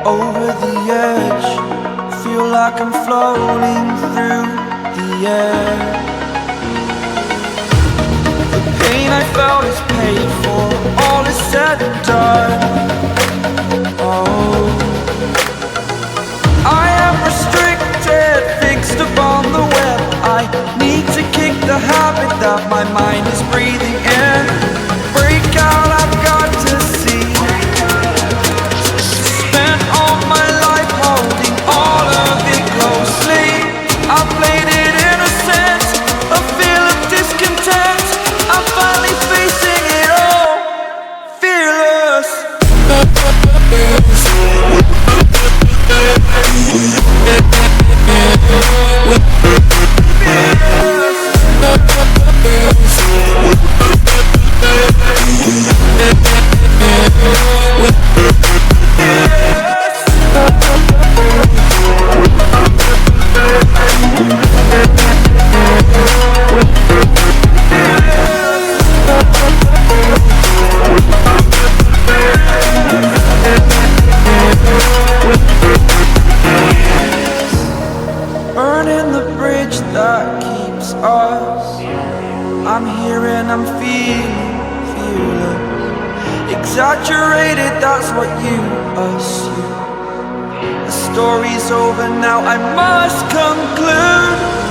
Over the edge, feel like I'm floating through the air. The pain I felt is paid for, all is said and done. Oh, I am restricted, fixed upon the web. I need to kick the habit that my mind is breathing in. Break out, I've got to see. Spent all my life holding all of it closely. I played it innocent, a feel of discontent. I'm finally facing it all, fearless. Burning the bridge that keeps us. I'm here and I'm feeling fearless. Exaggerated, that's what you assume. The story's over now, I must conclude.